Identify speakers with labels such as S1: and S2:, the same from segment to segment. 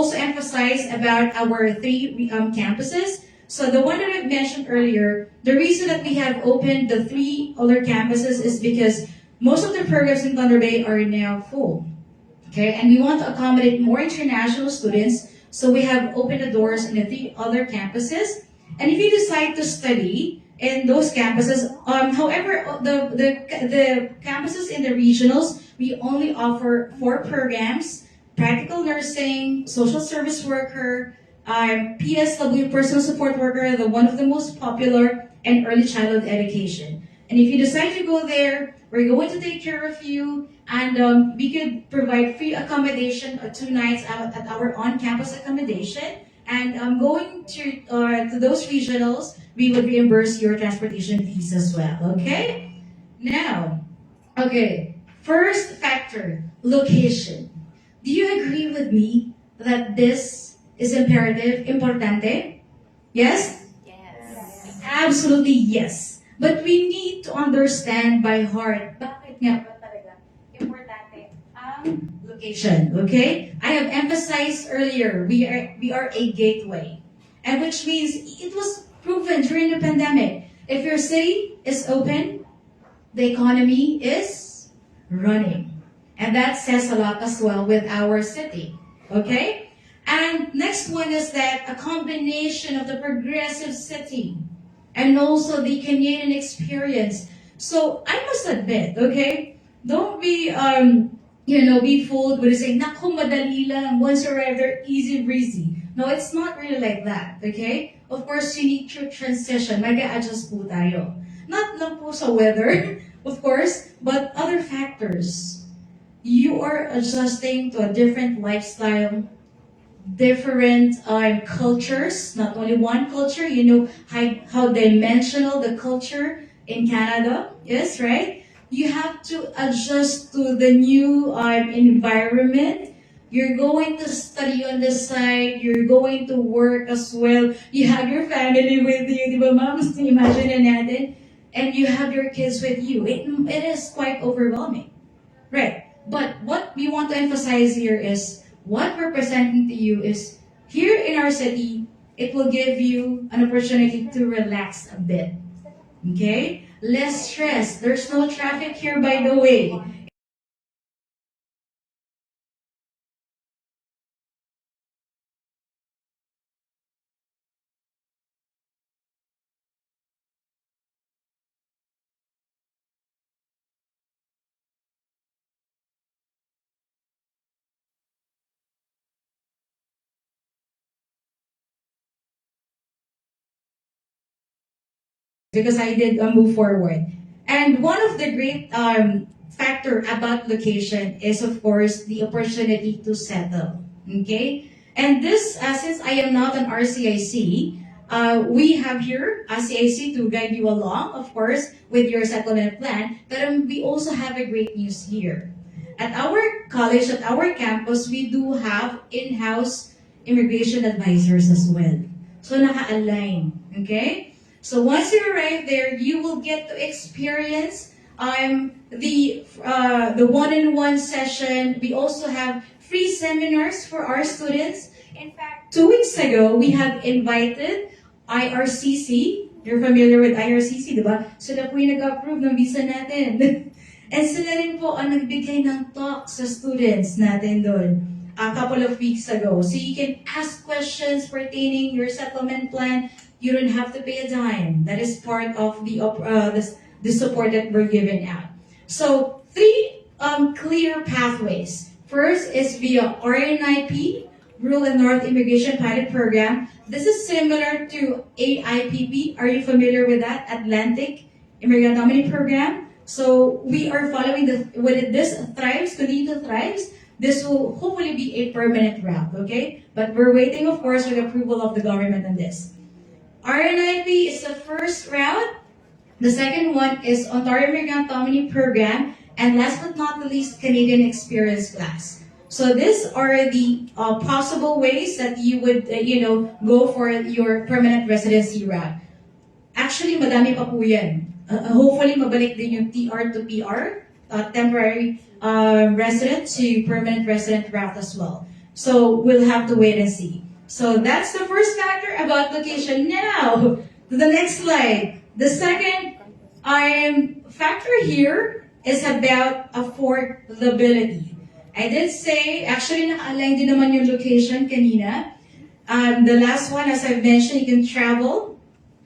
S1: also emphasize about our three campuses. So the one that I mentioned earlier, the reason that we have opened the three other campuses is because most of the programs in Thunder Bay are now full. Okay, and we want to accommodate more international students, so we have opened the doors in the three other campuses. And if you decide to study in those campuses, however, the campuses in the regionals, we only offer 4 programs: practical nursing, social service worker, PSW, personal support worker, the one of the most popular, and early childhood education. And if you decide to go there, we're going to take care of you, and we could provide free accommodation 2 nights out at our on-campus accommodation. And going to those regionals, we would reimburse your transportation fees as well. Okay? Now, okay, first factor, location. Do you agree with me that this is imperative, importante? Yes?
S2: Yes.
S1: Absolutely yes. But we need to understand by heart, bakit nga ba talaga importante ang location, okay? I have emphasized earlier, we are a gateway. And which means it was proven during the pandemic. If your city is open, the economy is running. And that says a lot as well with our city, okay? And next one is that a combination of the progressive city and also the Canadian experience. So I must admit, okay, don't be be fooled with saying, "Naku, madali lang, once you arrive there, easy breezy." No, it's not really like that, okay? Of course, you need to transition. Mag-a-adjust po tayo. Not lang po sa weather, of course, but other factors. You are adjusting to a different lifestyle, different cultures, not only one culture, you know how dimensional the culture in Canada is, right? You have to adjust to the new environment. You're going to study on the side, you're going to work as well. You have your family with you, di ba ma'am? Imagine na natin. And you have your kids with you. It is quite overwhelming. Right. But what we want to emphasize here is what we're presenting to you is here in our city, it will give you an opportunity to relax a bit. Okay? Less stress. There's no traffic here, by the way. Because I did move forward. And one of the great factor about location is, of course, the opportunity to settle. Okay? And this, since I am not an RCIC, we have here a CIC to guide you along, of course, with your settlement plan. But we also have a great news here. At our college, at our campus, we do have in-house immigration advisors as well. So naka-align. Okay? So once you arrive there, you will get to experience the one-on-one session. We also have free seminars for our students. In fact, 2 weeks ago, we have invited IRCC. You're familiar with IRCC, di ba? Sila po yung nag-approve ng visa natin. And sila rin po ang nagbigay ng talk sa students natin doon a couple of weeks ago. So you can ask questions pertaining your settlement plan. You don't have to pay a dime. That is part of the support that we're giving out. So 3 clear pathways. First is via RNIP, Rural and North Immigration Pilot Program. This is similar to AIPP. Are you familiar with that? Atlantic Immigrant Nominee Program. So we are following when this thrives, continue to thrives. This will hopefully be a permanent route, okay? But we're waiting, of course, for the approval of the government on this. RNIP is the first route. The second one is Ontario Immigrant Nominee Program. And last but not the least, Canadian Experience Class. So these are the possible ways that you would, go for your permanent residency route. Actually, madami pa po yan. Hopefully, mabalik din yung TR to PR, temporary resident to permanent resident route as well. So we'll have to wait and see. So that's the first factor about location. Now, to the next slide. The second factor here is about affordability. I did say, actually naka-align din naman yung location kanina. The last one, as I've mentioned, you can travel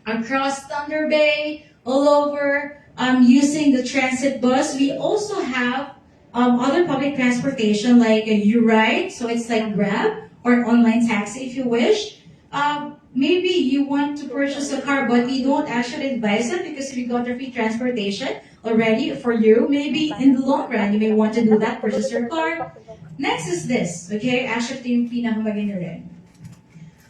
S1: across Thunder Bay, all over, using the transit bus. We also have other public transportation like a U-Ride, so it's like Grab or an online taxi if you wish. Maybe you want to purchase a car, but we don't actually advise it because we got the free transportation already for you. Maybe in the long run, you may want to do that, purchase your car. Next is this, okay? Actually, ito yung pinakamaganda rin.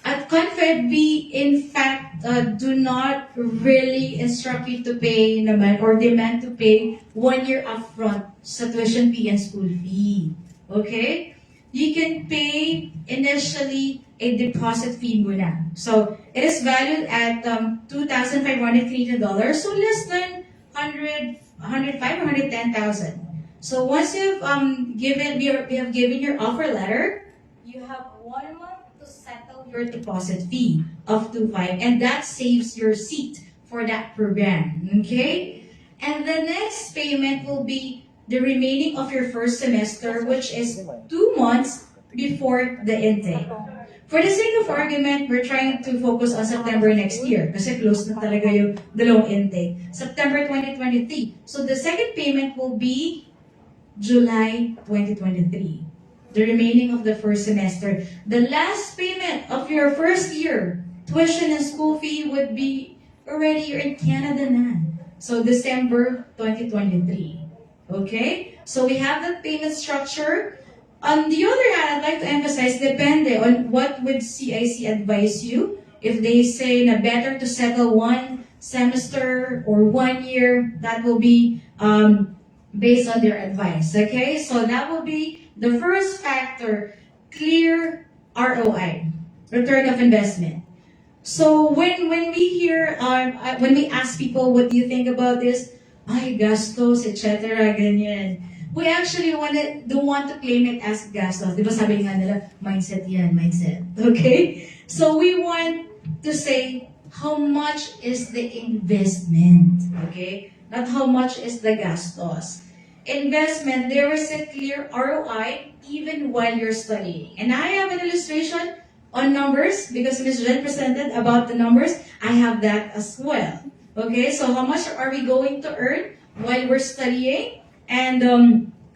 S1: At Confed, we in fact do not really instruct you to pay naman or demand to pay 1 year upfront sa tuition fee and school fee. Okay? You can pay initially a deposit fee muna. So, it is valued at 2,500 Canadian dollars, so less than 105 or 110,000. So, once you've we have given your offer letter, you have 1 month to settle your deposit fee of 2,500, and that saves your seat for that program. Okay? And the next payment will be the remaining of your first semester, which is 2 months before the intake. For the sake of argument, we're trying to focus on September next year kasi close na talaga yung dalawang intake. September 2023. So the second payment will be July 2023. The remaining of the first semester. The last payment of your first year, tuition and school fee would be already you're in Canada na. So December 2023. Okay? So we have that payment structure. On the other hand, I'd like to emphasize, depende on what would CIC advise you. If they say na better to settle 1 semester or 1 year, that will be based on their advice. Okay? So that will be the first factor, clear ROI, return of investment. So when we hear, when we ask people, what do you think about this? Ay, gastos, etc. Ganyan. We actually don't want to claim it as gastos. Di ba sabi nga nila, mindset yan, mindset. Okay? So we want to say, how much is the investment? Okay? Not how much is the gastos. Investment, there is a clear ROI even while you're studying. And I have an illustration on numbers because Ms. Jen presented about the numbers. I have that as well. Okay, so how much are we going to earn while we're studying? And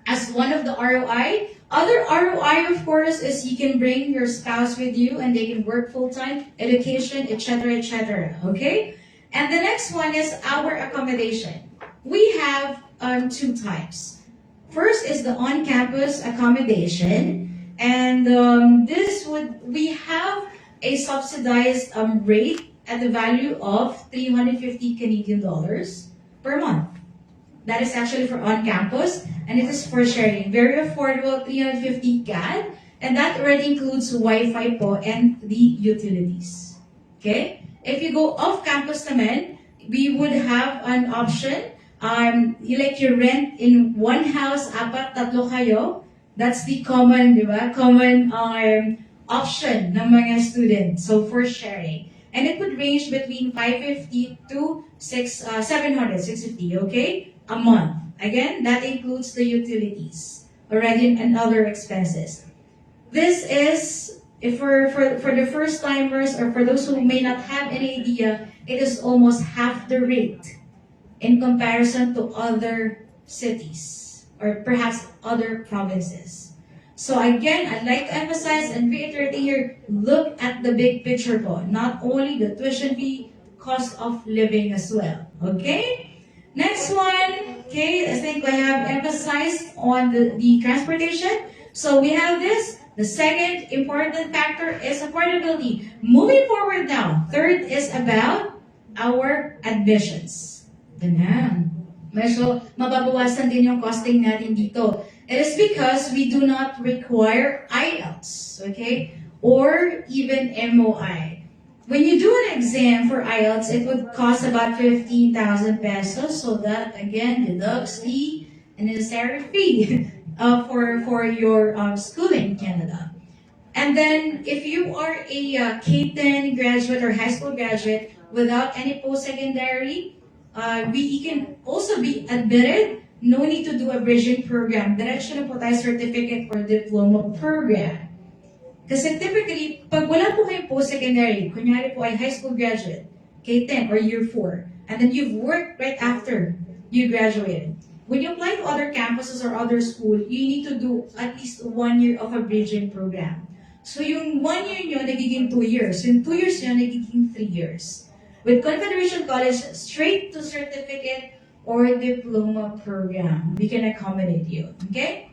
S1: as one of the ROI, other ROI, of course, is you can bring your spouse with you and they can work full-time, education, etc., etc. Okay? And the next one is our accommodation. We have 2 types. First is the on-campus accommodation, and we have a subsidized rate at the value of 350 Canadian dollars per month. That is actually for on-campus, and it is for sharing. Very affordable, 350 CAD, and that already includes Wi-Fi po and the utilities. Okay? If you go off-campus naman, we would have an option. You rent in one house, 4, 3 kayo. That's the common, di ba? Common option ng mga students. So for sharing. And it would range between 550 to 700, 650, okay? A month. Again, that includes the utilities already and other expenses. This is, if for the first timers or for those who may not have any idea, it is almost half the rate in comparison to other cities or perhaps other provinces. So again, I'd like to emphasize and reiterate here, look at the big picture po. Not only the tuition fee, cost of living as well. Okay? Next one, okay, I think I have emphasized on the transportation. So we have this. The second important factor is affordability. Moving forward now, third is about our admissions. Ganun. Medyo mababawasan din yung costing natin dito. It is because we do not require IELTS, okay? Or even MOI. When you do an exam for IELTS, it would cost about 15,000 pesos. So that, again, deducts the necessary fee for your schooling in Canada. And then, if you are a K-10 graduate or high school graduate without any post-secondary, we can also be admitted. No need to do a bridging program. Diretso na po tayo certificate or diploma program. Kasi typically, pag wala po kayong post-secondary, kunyari po ay high school graduate, K-10 or year 4, and then you've worked right after you graduated. When you apply to other campuses or other school, you need to do at least 1 year of a bridging program. So yung 1 year nyo, nagiging 2 years. Yung 2 years nyo, nagiging 3 years. With Confederation College, straight to certificate or diploma program, we can accommodate you. Okay?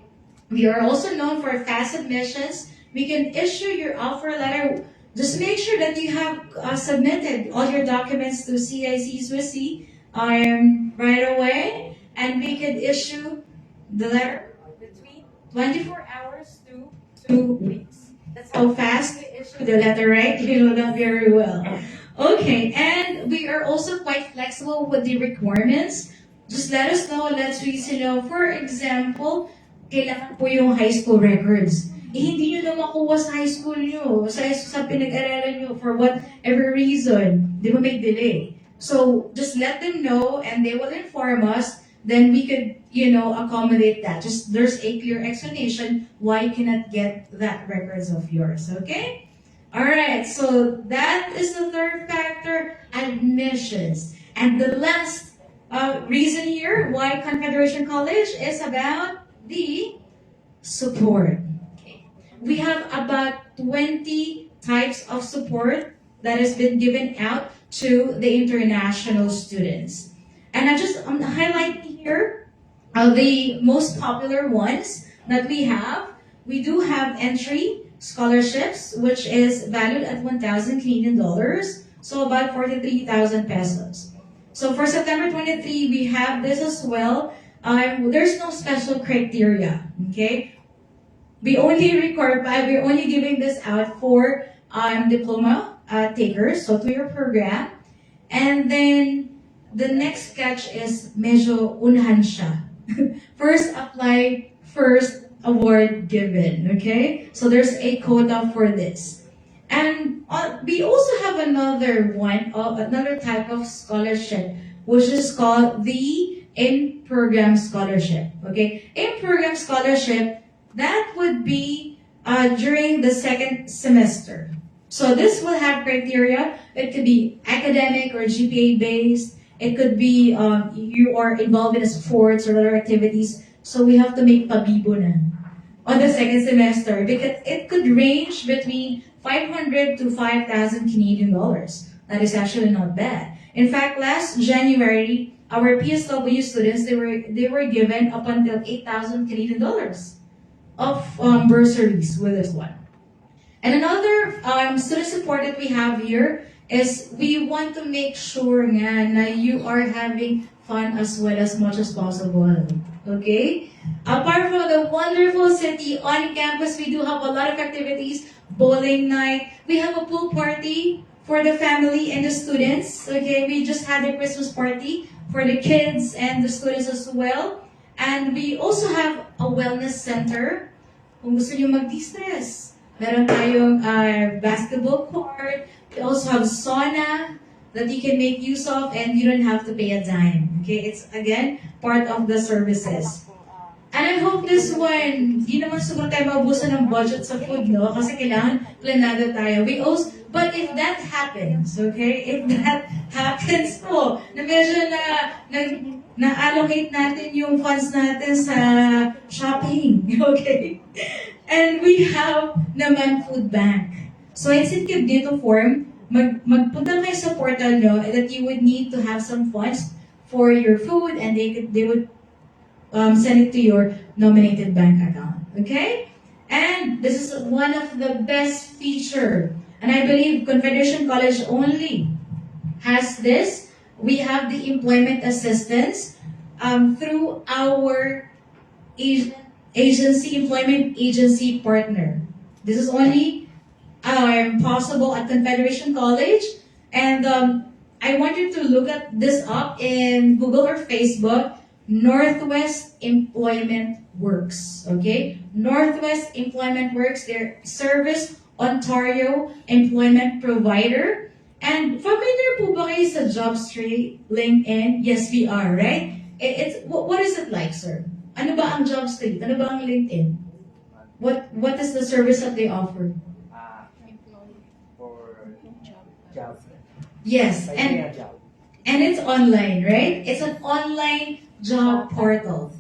S1: We are also known for fast admissions. We can issue your offer letter. Just make sure that you have submitted all your documents to CIC Swissy right away, and we can issue the letter between 24 hours to 2 weeks. That's how fast we issue the letter, right? You know that very well. Okay, and we are also quite flexible with the requirements. Just let us know, let's reason know. For example, kailangan po yung high school records. Hindi nyo na makuha sa high school nyo, sa pinag-aralan nyo, for whatever reason. Di ba may delay? So, just let them know and they will inform us. Then we could, accommodate that. Just there's a clear explanation why you cannot get that records of yours, okay? Alright, so that is the third factor, admissions. And the last reason here why Confederation College is about the support. We have about 20 types of support that has been given out to the international students. And I'm highlighting here the most popular ones that we have. We do have entry scholarships, which is valued at 1,000 Canadian dollars, so about 43,000 pesos. So for September 23, we have this as well. There's no special criteria, okay? We're only giving this out for diploma takers, so 2-year program. And then the next catch is medyo unahan siya. First apply, first award given, okay? So there's a quota for this. And we also have another type of scholarship, which is called the in-program scholarship, okay? In-program scholarship, that would be during the second semester. So this will have criteria. It could be academic or GPA based. It could be you are involved in sports or other activities. So we have to make pabibo na on the second semester because it could range between 500 to 5,000 Canadian dollars. That is actually not bad. In fact, last January, our PSW students, they were given up until 8,000 Canadian dollars of bursaries with this one. And another student support that we have here is we want to make sure nga na you are having fun as well as much as possible. Okay? Apart from the wonderful city on campus, we do have a lot of activities. Bowling night. We have a pool party for the family and the students. Okay? We just had a Christmas party for the kids and the students as well. And we also have a wellness center. Kung gusto nyo mag-distress, meron tayong basketball court. We also have sauna that you can make use of and you don't have to pay a dime. Okay, it's again part of the services. And I hope this one, di naman siguro tayo maubusan ng budget sa food, no? Kasi kailangan planado tayo. But if that happens, okay, if that happens po, na medyo na-allocate natin yung funds natin sa shopping, okay? And we have naman food bank. So it's in dito form, magpunta kayo sa portal nyo that you would need to have some funds for your food and they would send it to your nominated bank account. Okay? And this is one of the best feature. And I believe Confederation College only has this. We have the employment assistance through our employment agency partner. This is only possible at Confederation College. And I want you to look at this up in Google or Facebook. Northwest Employment Works. Okay? Northwest Employment Works, their Service Ontario Employment Provider. And familiar po ba kayo sa Jobstreet, LinkedIn? Yes, we are, right? What is it like, sir? Ano ba ang Jobstreet? Ano ba ang LinkedIn? What is the service that they offer?
S2: For job.
S1: Yes,
S2: Idea job.
S1: and it's online, right? It's an online job portal.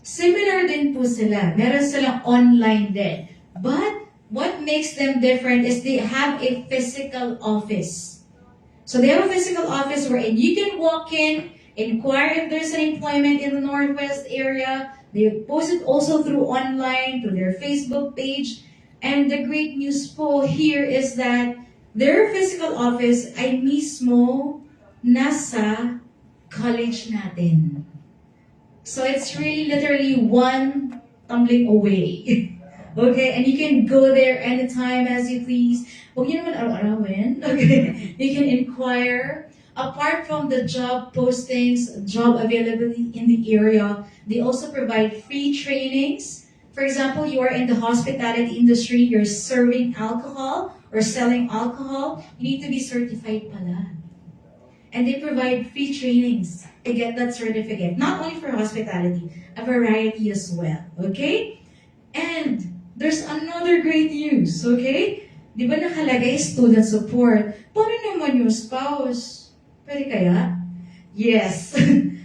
S1: Similar din po sila. Meron silang online din. But what makes them different is they have a physical office. So they have a physical office wherein you can walk in, inquire if there's an employment in the Northwest area. They post it also through online, through their Facebook page. And the great news po here is that their physical office ay mismo nasa college natin. So it's really literally one tumbling away. Okay, and you can go there anytime as you please. Huwag niyo naman araw-arawin. Okay, you can inquire. Apart from the job postings, job availability in the area, they also provide free trainings. For example, you are in the hospitality industry, you're serving alcohol or selling alcohol, you need to be certified pala. And they provide free trainings to get that certificate. Not only for hospitality, a variety as well. Okay? And there's another great news, okay? Di ba nakalagay student support? Paano naman yung spouse? Pwede kaya? Yes.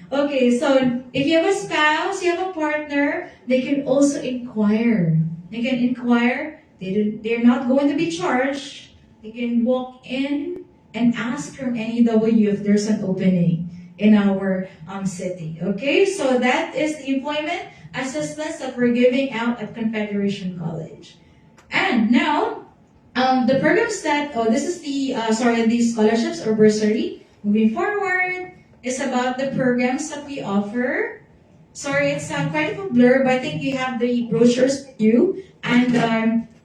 S1: Okay, so if you have a spouse, you have a partner, they can also inquire. They can inquire. They're not going to be charged. They can walk in and ask from NEW if there's an opening in our city. Okay, so that is the employment assistance that we're giving out at Confederation College. And now, the programs that, this is the scholarships or bursary. Moving forward is about the programs that we offer. Sorry, it's quite a blur, but I think you have the brochures with you. And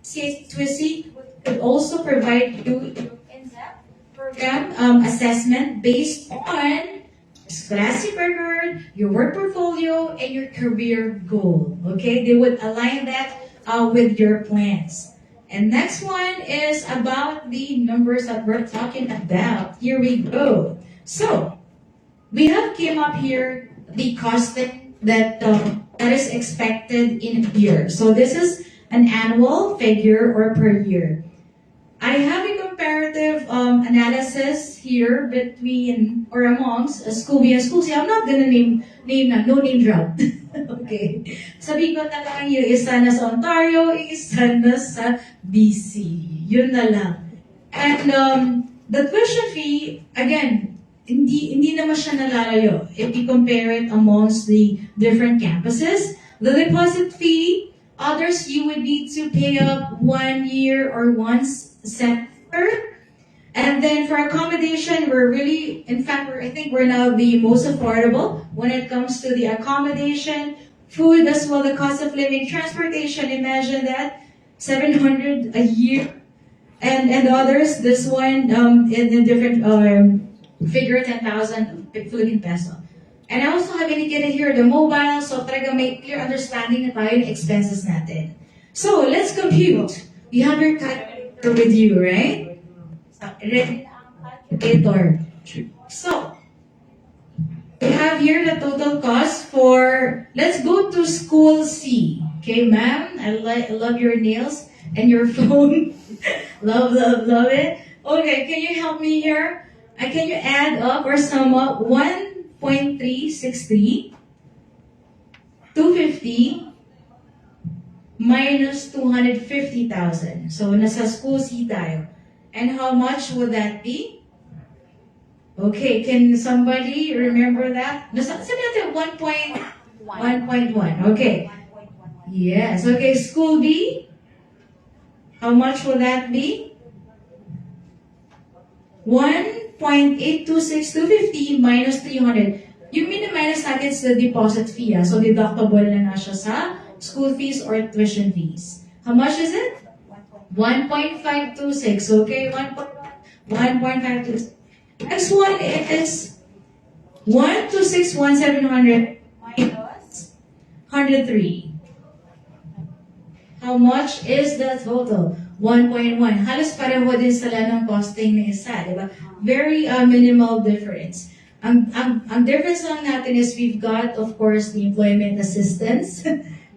S1: CAC Twisty could also provide you in-depth program assessment based on scholastic record, your work portfolio, and your career goal. Okay, they would align that with your plans. And next one is about the numbers that we're talking about. Here we go. So, we have came up here the costing that is expected in a year. So this is an annual figure or per year. I have a comparative analysis here between or amongst school B and school C. I'm not gonna name no name drop. Okay. Sabihin ko na lang yung isa na sa Ontario, isa na sa BC. Yun na lang. And the tuition fee, again, hindi naman siya nalalayo if you compare it amongst the different campuses. The deposit fee, others you would need to pay up 1 year or once semester. And then for accommodation, I think we're now the most affordable when it comes to the accommodation, food as well, the cost of living, transportation, imagine that, 700 a year. And others, this one in a different figure, 10,000 Philippine peso. And I also have indicated here the mobile, so talaga may clear understanding na tayo ng expenses natin. So, let's compute. You have your calculator with you, right? Ready na ang calculator. So, we have here the total cost for, let's go to school C. Okay, ma'am, I love your nails and your phone. Love it. Okay, can you help me here? Can you add up or sum up 1.363, 250, minus 250,000. So, nasa school C tayo. And how much would that be? Okay, can somebody remember that? Sabi natin 1.1. Okay. Yes, okay, school B. How much will that be? 1.826250 minus 300. Yung minus natin sa deposit fee. So, deductible na siya sa school fees or tuition fees. How much is it? 1.526. Okay, 1.526. Next one is 126,1700 103. How much is the total? 1.1. Halos pareho din sila ng costing ng isa, di ba? Very minimal difference. Ang difference lang natin is we've got, of course, the employment assistance.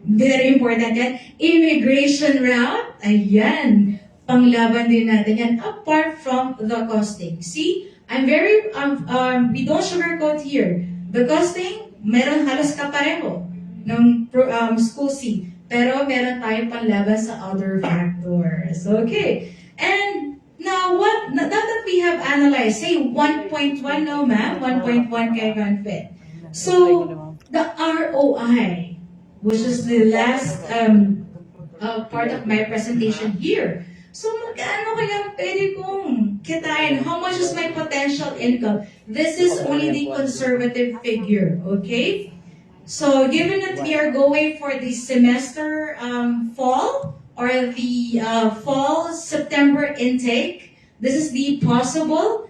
S1: Very important yan. Immigration route. Ayan. Panglaban din natin yan. Apart from the costing. See? I'm very, we don't sugarcoat here. The costing, meron halos kapareho ng school C. Pero meron tayong panlaban sa other factors. Okay. And now that we have analyzed, say 1.1, no ma'am? 1.1 kay Confed. So, the ROI, which is the last part of my presentation here. So, magkano kaya pwede kong kitain? How much is my potential income? This is only the conservative figure, okay? So, given that we are going for the semester fall or the fall September intake, this is the possible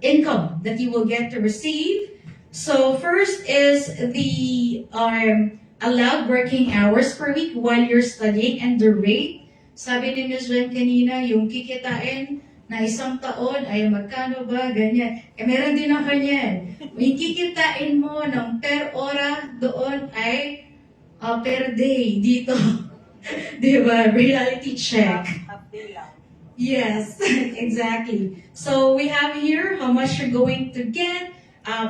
S1: income that you will get to receive. So, first is the allowed working hours per week while you're studying and the rate. Sabi ni Ms. Jen kanina, yung kikitain na isang taon ay magkano ba, ganyan. Meron din ako yan. Yung kikitain mo ng per ora doon ay per day dito. Di ba? Reality check. Yes, exactly. So we have here how much you're going to get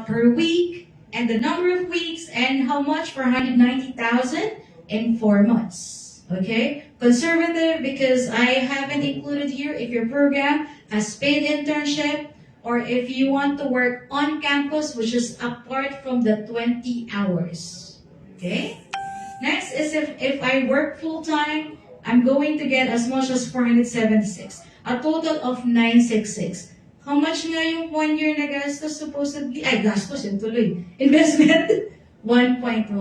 S1: per week and the number of weeks and how much for 190,000 in 4 months. Okay? Conservative because I haven't included here if your program has paid internship or if you want to work on campus, which is apart from the 20 hours. Okay? Next is if I work full-time, I'm going to get as much as 476. A total of 966. How much nga yung 1 year na gastos supposedly? Ay, gastos yun tuloy. Investment? 1.1.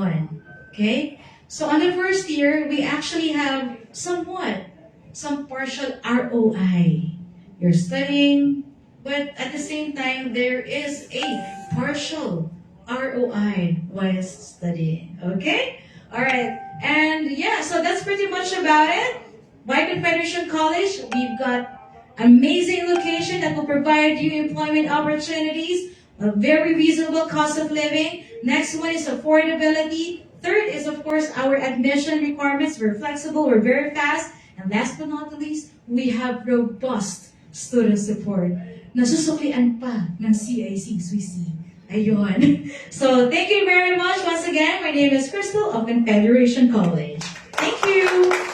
S1: Okay? So on the first year, we actually have some partial ROI. You're studying, but at the same time, there is a partial ROI while studying. Okay? Alright. And yeah, so that's pretty much about it. By Confederation College, we've got amazing location that will provide you employment opportunities, a very reasonable cost of living. Next one is affordability. Third is, of course, our admission requirements. We're flexible, we're very fast. And last but not least, we have robust student support. Nasusuklian pa ng CIC, Swissy. Ayun. So, thank you very much. Once again, my name is Crystal of Confederation College. Thank you.